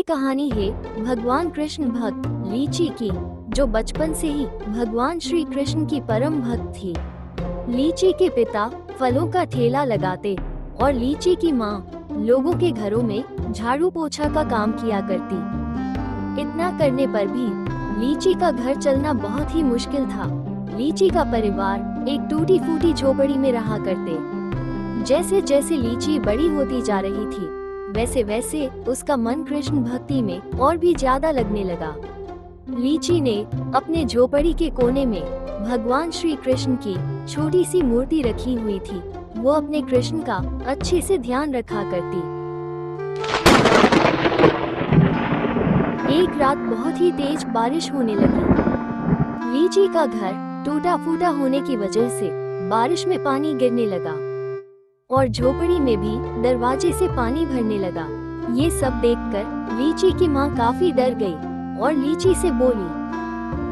कहानी है भगवान कृष्ण भक्त लीची की, जो बचपन से ही भगवान श्री कृष्ण की परम भक्त थी। लीची के पिता फलों का ठेला लगाते और लीची की माँ लोगों के घरों में झाड़ू पोछा का काम किया करती। इतना करने पर भी लीची का घर चलना बहुत ही मुश्किल था। लीची का परिवार एक टूटी फूटी झोपड़ी में रहा करते। जैसे जैसे लीची बड़ी होती जा रही थी, वैसे वैसे उसका मन कृष्ण भक्ति में और भी ज्यादा लगने लगा। लीची ने अपने झोपड़ी के कोने में भगवान श्री कृष्ण की छोटी सी मूर्ति रखी हुई थी। वो अपने कृष्ण का अच्छे से ध्यान रखा करती। एक रात बहुत ही तेज बारिश होने लगी। लीची का घर टूटा फूटा होने की वजह से बारिश में पानी गिरने लगा और झोपड़ी में भी दरवाजे से पानी भरने लगा। ये सब देखकर लीची की माँ काफी डर गई और लीची से बोली,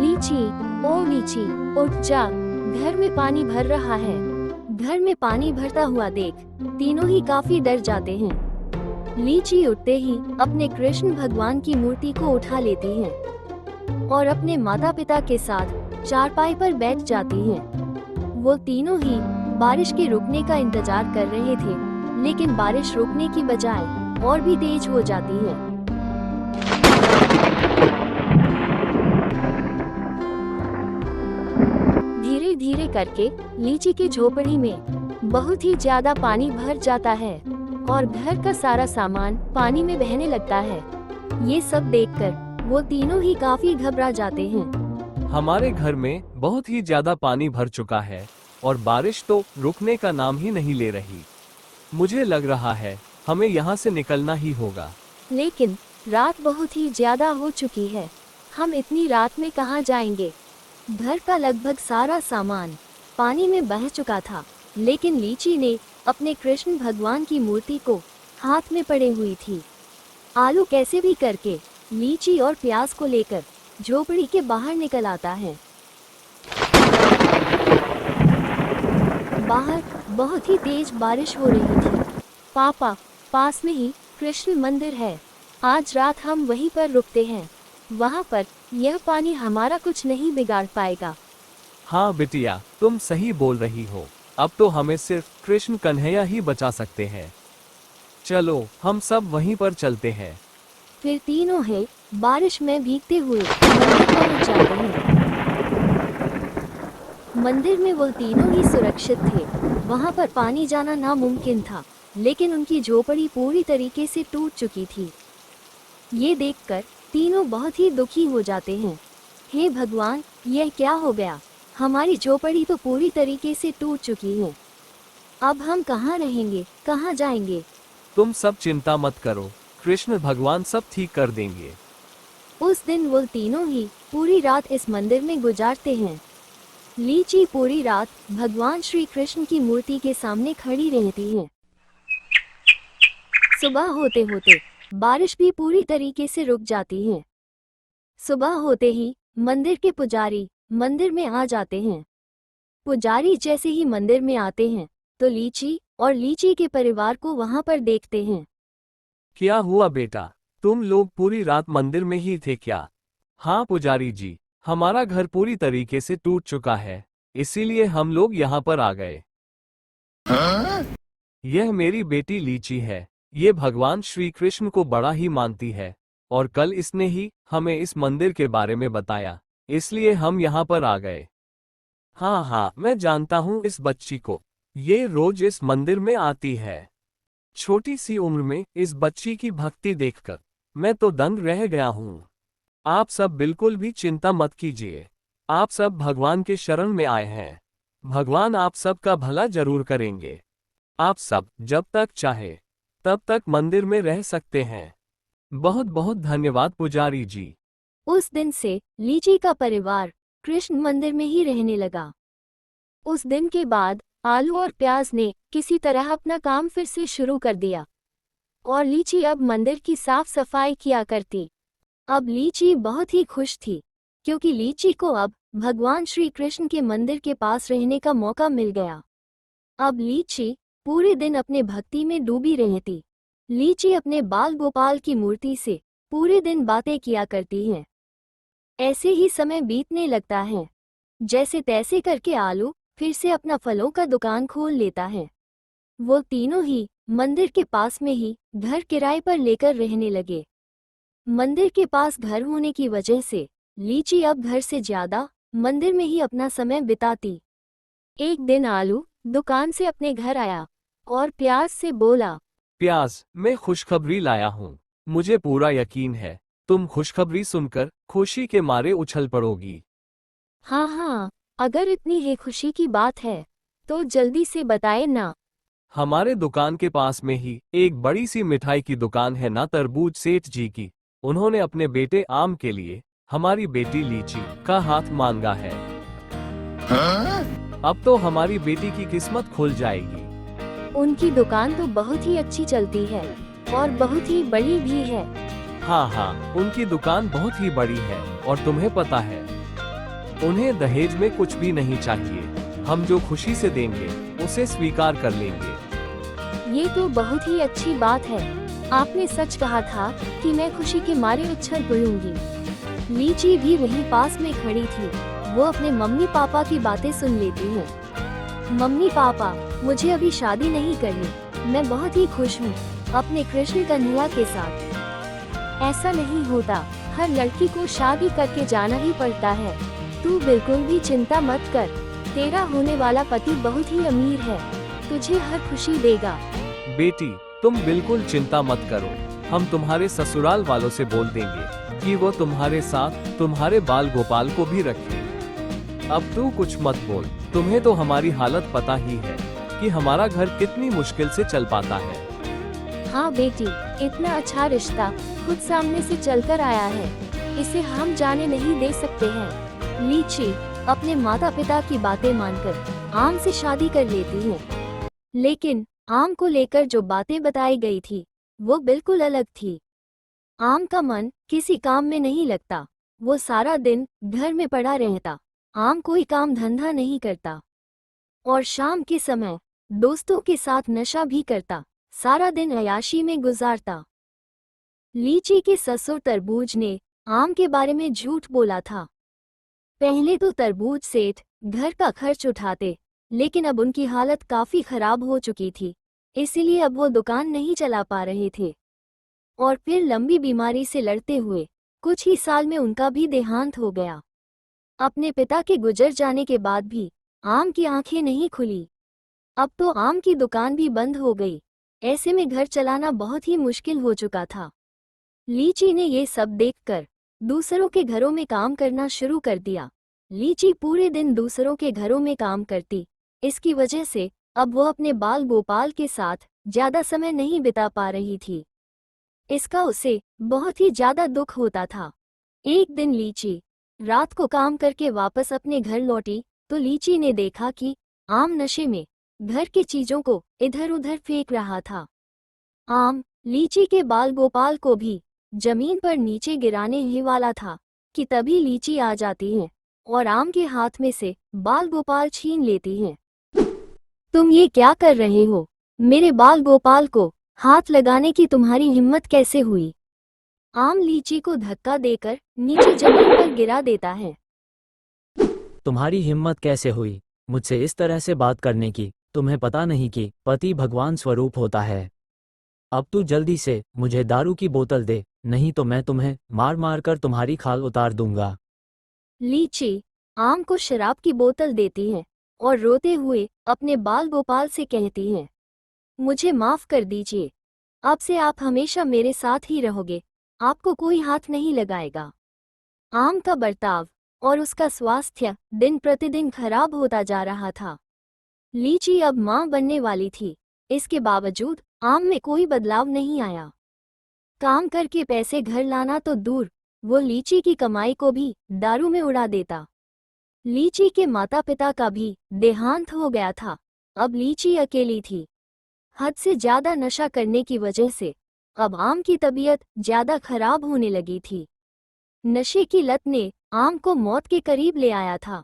लीची, ओ लीची, उठ जा, घर में पानी भर रहा है। घर में पानी भरता हुआ देख तीनों ही काफी डर जाते हैं। लीची उठते ही अपने कृष्ण भगवान की मूर्ति को उठा लेती हैं और अपने माता पिता के साथ चारपाई पर बैठ जाती हैं। वो तीनों ही बारिश के रुकने का इंतजार कर रहे थे, लेकिन बारिश रुकने की बजाय और भी तेज हो जाती है। धीरे धीरे करके लीची की झोपड़ी में बहुत ही ज्यादा पानी भर जाता है और घर का सारा सामान पानी में बहने लगता है। ये सब देखकर वो तीनों ही काफी घबरा जाते हैं। हमारे घर में बहुत ही ज्यादा पानी भर चुका है और बारिश तो रुकने का नाम ही नहीं ले रही। मुझे लग रहा है हमें यहाँ से निकलना ही होगा। लेकिन रात बहुत ही ज्यादा हो चुकी है, हम इतनी रात में कहाँ जाएंगे? घर का लगभग सारा सामान पानी में बह चुका था, लेकिन लीची ने अपने कृष्ण भगवान की मूर्ति को हाथ में पड़े हुई थी। आलू कैसे भी करके लीची और प्याज को लेकर झोपड़ी के बाहर निकल आता है। बाहर बहुत ही तेज बारिश हो रही थी। पापा, पास में ही कृष्ण मंदिर है, आज रात हम वहीं पर रुकते हैं। वहाँ पर यह पानी हमारा कुछ नहीं बिगाड़ पाएगा। हाँ बिटिया, तुम सही बोल रही हो। अब तो हमें सिर्फ कृष्ण कन्हैया ही बचा सकते हैं। चलो हम सब वहीं पर चलते हैं। फिर तीनों है बारिश में भीगते हुए मंदिर पहुँच जाते हैं। मंदिर में वो तीनों ही सुरक्षित थे। वहाँ पर पानी जाना नामुमकिन था, लेकिन उनकी झोपड़ी पूरी तरीके से टूट चुकी थी। ये देखकर तीनों बहुत ही दुखी हो जाते हैं। हे भगवान, यह क्या हो गया? हमारी झोपड़ी तो पूरी तरीके से टूट चुकी है। अब हम कहाँ रहेंगे, कहाँ जाएंगे? तुम सब चिंता मत करो, कृष्ण भगवान सब ठीक कर देंगे। उस दिन वो तीनों ही पूरी रात इस मंदिर में गुजारते हैं। लीची पूरी रात भगवान श्री कृष्ण की मूर्ति के सामने खड़ी रहती है। सुबह होते होते बारिश भी पूरी तरीके से रुक जाती है। सुबह होते ही मंदिर के पुजारी मंदिर में आ जाते हैं। पुजारी जैसे ही मंदिर में आते हैं तो लीची और लीची के परिवार को वहां पर देखते हैं। क्या हुआ बेटा, तुम लोग पूरी रात मंदिर में ही थे क्या? हाँ पुजारी जी, हमारा घर पूरी तरीके से टूट चुका है, इसीलिए हम लोग यहाँ पर आ गए। यह मेरी बेटी लीची है। ये भगवान श्री कृष्ण को बड़ा ही मानती है और कल इसने ही हमें इस मंदिर के बारे में बताया, इसलिए हम यहाँ पर आ गए। हाँ हाँ, मैं जानता हूँ इस बच्ची को, ये रोज इस मंदिर में आती है। छोटी सी उम्र में इस बच्ची की भक्ति देखकर मैं तो दंग रह गया हूँ। आप सब बिल्कुल भी चिंता मत कीजिए, आप सब भगवान के शरण में आए हैं। भगवान आप सब का भला जरूर करेंगे। आप सब जब तक चाहे तब तक मंदिर में रह सकते हैं। बहुत बहुत धन्यवाद पुजारी जी। उस दिन से लीची का परिवार कृष्ण मंदिर में ही रहने लगा। उस दिन के बाद आलू और प्याज ने किसी तरह अपना काम फिर से शुरू कर दिया और लीची अब मंदिर की साफ सफाई किया करती। अब लीची बहुत ही खुश थी, क्योंकि लीची को अब भगवान श्री कृष्ण के मंदिर के पास रहने का मौका मिल गया। अब लीची पूरे दिन अपने भक्ति में डूबी रहती। लीची अपने बाल गोपाल की मूर्ति से पूरे दिन बातें किया करती हैं। ऐसे ही समय बीतने लगता है। जैसे तैसे करके आलू फिर से अपना फलों का दुकान खोल लेता है। वो तीनों ही मंदिर के पास में ही घर किराए पर लेकर रहने लगे। मंदिर के पास घर होने की वजह से लीची अब घर से ज्यादा मंदिर में ही अपना समय बिताती। एक दिन आलू दुकान से अपने घर आया और प्यार से बोला, प्याज, मैं खुशखबरी लाया हूँ। मुझे पूरा यकीन है तुम खुशखबरी सुनकर खुशी के मारे उछल पड़ोगी। हाँ हाँ, अगर इतनी है खुशी की बात है तो जल्दी से बताए ना। हमारे दुकान के पास में ही एक बड़ी सी मिठाई की दुकान है ना, तरबूज सेठ जी की। उन्होंने अपने बेटे आम के लिए हमारी बेटी लीची का हाथ मांगा है। अब तो हमारी बेटी की किस्मत खुल जाएगी। उनकी दुकान तो बहुत ही अच्छी चलती है और बहुत ही बड़ी भी है। हाँ हाँ, उनकी दुकान बहुत ही बड़ी है और तुम्हें पता है उन्हें दहेज में कुछ भी नहीं चाहिए। हम जो खुशी से देंगे उसे स्वीकार कर लेंगे। ये तो बहुत ही अच्छी बात है। आपने सच कहा था कि मैं खुशी के मारे उछल पड़ूंगी। लीची भी वहीं पास में खड़ी थी। वो अपने मम्मी पापा की बातें सुन लेती है। मम्मी पापा, मुझे अभी शादी नहीं करनी। मैं बहुत ही खुश हूँ अपने कृष्ण कन्हैया के साथ। ऐसा नहीं होता, हर लड़की को शादी करके जाना ही पड़ता है। तू बिल्कुल भी चिंता मत कर। तेरा होने वाला पति बहुत ही अमीर है, तुझे हर खुशी देगा। बेटी, तुम बिल्कुल चिंता मत करो। हम तुम्हारे ससुराल वालों से बोल देंगे कि वो तुम्हारे साथ तुम्हारे बाल गोपाल को भी रखें। अब तू कुछ मत बोल। तुम्हें तो हमारी हालत पता ही है कि हमारा घर कितनी मुश्किल से चल पाता है। हाँ बेटी, इतना अच्छा रिश्ता खुद सामने से चलकर आया है, इसे हम जाने नहीं दे सकते हैं। लीची अपने माता पिता की बातें मानकर आम से शादी कर लेती है। लेकिन आम को लेकर जो बातें बताई गई थी वो बिल्कुल अलग थी। आम का मन किसी काम में नहीं लगता। वो सारा दिन घर में पड़ा रहता। आम कोई काम धंधा नहीं करता और शाम के समय दोस्तों के साथ नशा भी करता। सारा दिन अय्याशी में गुजारता। लीची के ससुर तरबूज ने आम के बारे में झूठ बोला था। पहले तो तरबूज सेठ घर का खर्च उठाते, लेकिन अब उनकी हालत काफी खराब हो चुकी थी, इसीलिए अब वो दुकान नहीं चला पा रहे थे। और फिर लंबी बीमारी से लड़ते हुए कुछ ही साल में उनका भी देहांत हो गया। अपने पिता के गुजर जाने के बाद भी आम की आंखें नहीं खुली। अब तो आम की दुकान भी बंद हो गई। ऐसे में घर चलाना बहुत ही मुश्किल हो चुका था। लीची ने ये सब देखकर दूसरों के घरों में काम करना शुरू कर दिया। लीची पूरे दिन दूसरों के घरों में काम करती। इसकी वजह से अब वो अपने बाल गोपाल के साथ ज्यादा समय नहीं बिता पा रही थी। इसका उसे बहुत ही ज्यादा दुख होता था। एक दिन लीची रात को काम करके वापस अपने घर लौटी तो लीची ने देखा कि आम नशे में घर की चीजों को इधर उधर फेंक रहा था। आम लीची के बाल गोपाल को भी जमीन पर नीचे गिराने ही वाला था कि तभी लीची आ जाती है और आम के हाथ में से बाल गोपाल छीन लेती है। तुम ये क्या कर रहे हो? मेरे बाल गोपाल को हाथ लगाने की तुम्हारी हिम्मत कैसे हुई? आम लीची को धक्का देकर नीचे जमीन पर गिरा देता है। तुम्हारी हिम्मत कैसे हुई मुझसे इस तरह से बात करने की? तुम्हें पता नहीं कि पति भगवान स्वरूप होता है। अब तू जल्दी से मुझे दारू की बोतल दे, नहीं तो मैं तुम्हें मार मार कर तुम्हारी खाल उतार दूंगा। लीची आम को शराब की बोतल देती है और रोते हुए अपने बाल गोपाल से कहती है, मुझे माफ कर दीजिए। अब से आप हमेशा मेरे साथ ही रहोगे, आपको कोई हाथ नहीं लगाएगा। आम का बर्ताव और उसका स्वास्थ्य दिन प्रतिदिन खराब होता जा रहा था। लीची अब मां बनने वाली थी, इसके बावजूद आम में कोई बदलाव नहीं आया। काम करके पैसे घर लाना तो दूर, वो लीची की कमाई को भी दारू में उड़ा देता। लीची के माता पिता का भी देहांत हो गया था। अब लीची अकेली थी। हद से ज्यादा नशा करने की वजह से अब आम की तबीयत ज्यादा खराब होने लगी थी। नशे की लत ने आम को मौत के करीब ले आया था।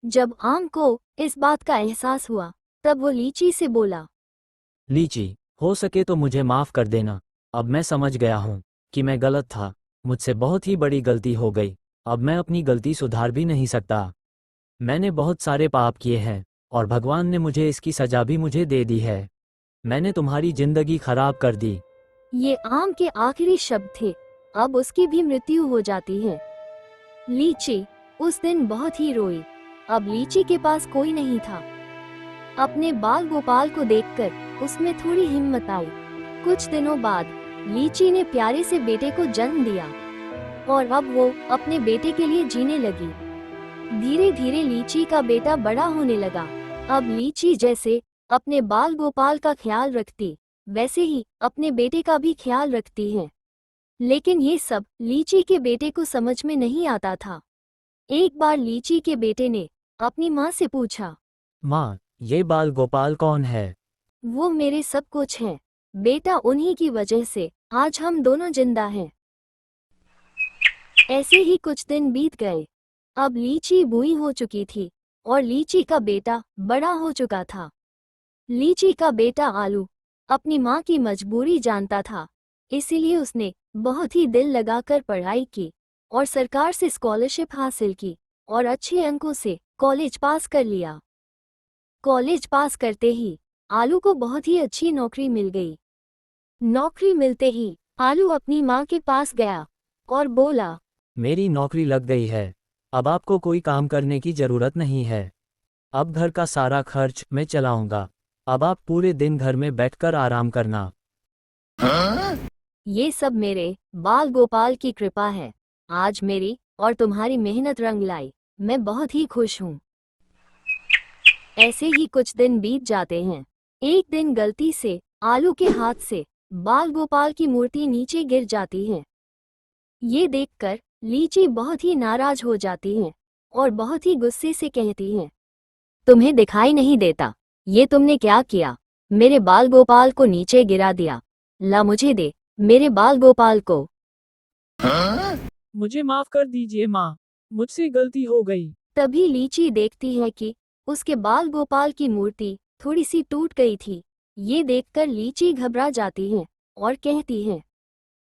जब आम को इस बात का एहसास हुआ तब वो लीची से बोला, लीची, हो सके तो मुझे माफ कर देना। अब मैं समझ गया हूँ कि मैं गलत था। मुझसे बहुत ही बड़ी गलती हो गई। अब मैं अपनी गलती सुधार भी नहीं सकता। मैंने बहुत सारे पाप किए हैं और भगवान ने मुझे इसकी सजा भी मुझे दे दी है। मैंने तुम्हारी जिंदगी खराब कर दी। ये आम के आखिरी शब्द थे। अब उसकी भी मृत्यु हो जाती है। लीची उस दिन बहुत ही रोई। अब लीची के पास कोई नहीं था। अपने बाल गोपाल को देखकर उसमें थोड़ी हिम्मत आई। कुछ दिनों बाद लीची ने प्यारे से बेटे को जन्म दिया और अब वो अपने बेटे के लिए जीने लगी। धीरे धीरे लीची का बेटा बड़ा होने लगा। अब लीची जैसे अपने बाल गोपाल का ख्याल रखती, वैसे ही अपने बेटे का भी ख्याल रखती है। लेकिन ये सब लीची के बेटे को समझ में नहीं आता था। एक बार लीची के बेटे ने अपनी माँ से पूछा, माँ, ये बाल गोपाल कौन है? वो मेरे सब कुछ हैं बेटा, उन्हीं की वजह से आज हम दोनों जिंदा हैं। ऐसे ही कुछ दिन बीत गए। अब लीची बूढ़ी हो चुकी थी और लीची का बेटा बड़ा हो चुका था। लीची का बेटा आलू अपनी माँ की मजबूरी जानता था, इसीलिए उसने बहुत ही दिल लगाकर पढ़ाई की और सरकार से स्कॉलरशिप हासिल की और अच्छे अंकों से कॉलेज पास कर लिया। कॉलेज पास करते ही आलू को बहुत ही अच्छी नौकरी मिल गई। नौकरी मिलते ही आलू अपनी माँ के पास गया और बोला, मेरी नौकरी लग गई है। अब आपको कोई काम करने की जरूरत नहीं है। अब घर का सारा खर्च मैं चलाऊंगा। अब आप पूरे दिन घर में बैठकर आराम करना। ये सब मेरे बाल गोपाल की कृपा है। आज मेरी और तुम्हारी मेहनत रंग लाई। मैं बहुत ही खुश हूँ। ऐसे ही कुछ दिन बीत जाते हैं। एक दिन गलती से आलू के हाथ से बाल गोपाल की मूर्ति नीचे गिर जाती है। ये देखकर लीची बहुत ही नाराज हो जाती है और बहुत ही गुस्से से कहती है, तुम्हें दिखाई नहीं देता? ये तुमने क्या किया? मेरे बाल गोपाल को नीचे गिरा दिया। ला मुझे दे मेरे बाल गोपाल को। मुझे माफ कर दीजिए माँ, मुझसे गलती हो गई। तभी लीची देखती है कि उसके बाल गोपाल की मूर्ति थोड़ी सी टूट गई थी। ये देखकर लीची घबरा जाती है और कहती है,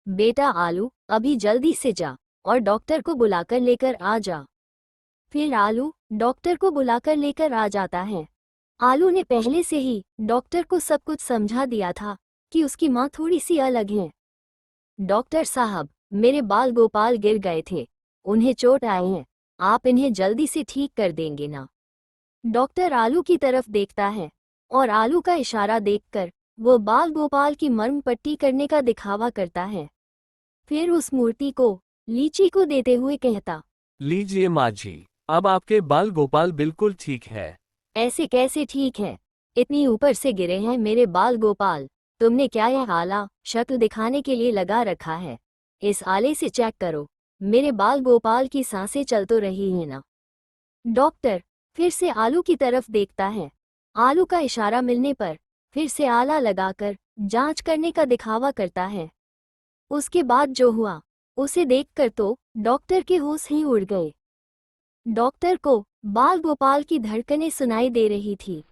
बेटा आलू, अभी जल्दी से जा और डॉक्टर को बुलाकर लेकर आ जा। फिर आलू डॉक्टर को बुलाकर लेकर आ जाता है। आलू ने पहले से ही डॉक्टर को सब कुछ समझा दिया था कि उसकी माँ थोड़ी सी अलग है। डॉक्टर साहब, मेरे बाल गोपाल गिर गए थे, उन्हें चोट आए हैं, आप इन्हें जल्दी से ठीक कर देंगे ना? डॉक्टर आलू की तरफ देखता है और आलू का इशारा देखकर वो बाल गोपाल की मर्म पट्टी करने का दिखावा करता है। फिर उस मूर्ति को लीची को देते हुए कहता, लीजिए माँ जी, अब आपके बाल गोपाल बिल्कुल ठीक है। ऐसे कैसे ठीक है? इतनी ऊपर से गिरे हैं मेरे बाल गोपाल। तुमने क्या यह आला शक्ल दिखाने के लिए लगा रखा है? इस आले से चेक करो, मेरे बाल गोपाल की सांसें चल तो रही है ना? डॉक्टर फिर से आलू की तरफ देखता है। आलू का इशारा मिलने पर फिर से आला लगाकर जांच करने का दिखावा करता है। उसके बाद जो हुआ उसे देखकर तो डॉक्टर के होश ही उड़ गए। डॉक्टर को बाल गोपाल की धड़कनें सुनाई दे रही थी।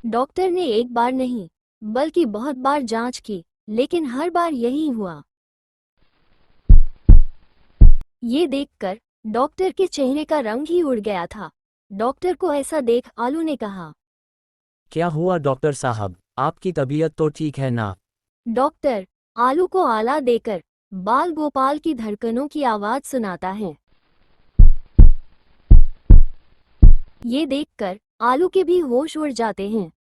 डॉक्टर ने एक बार नहीं बल्कि बहुत बार जांच की, लेकिन हर बार यही हुआ। ये देखकर डॉक्टर के चेहरे का रंग ही उड़ गया था। डॉक्टर को ऐसा देख आलू ने कहा, क्या हुआ डॉक्टर साहब, आपकी तबीयत तो ठीक है ना? डॉक्टर आलू को आला देकर बाल गोपाल की धड़कनों की आवाज सुनाता है। ये देखकर आलू के भी होश उड़ जाते हैं।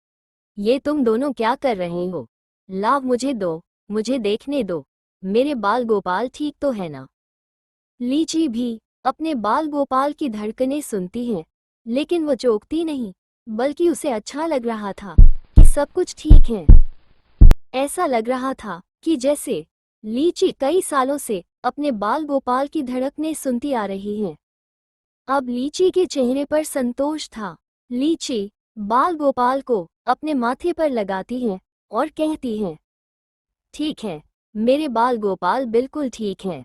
ये तुम दोनों क्या कर रहे हो? लाव मुझे दो, मुझे देखने दो, मेरे बाल गोपाल ठीक तो है ना? लीची भी अपने बाल गोपाल की धड़कनें सुनती है, लेकिन वो चौंकती नहीं, बल्कि उसे अच्छा लग रहा था कि सब कुछ ठीक है। ऐसा लग रहा था कि जैसे लीची कई सालों से अपने बाल गोपाल की धड़कनें सुनती आ रही है। अब लीची के चेहरे पर संतोष था। लीची बाल गोपाल को अपने माथे पर लगाती है और कहती है, ठीक है, मेरे बाल गोपाल बिल्कुल ठीक है।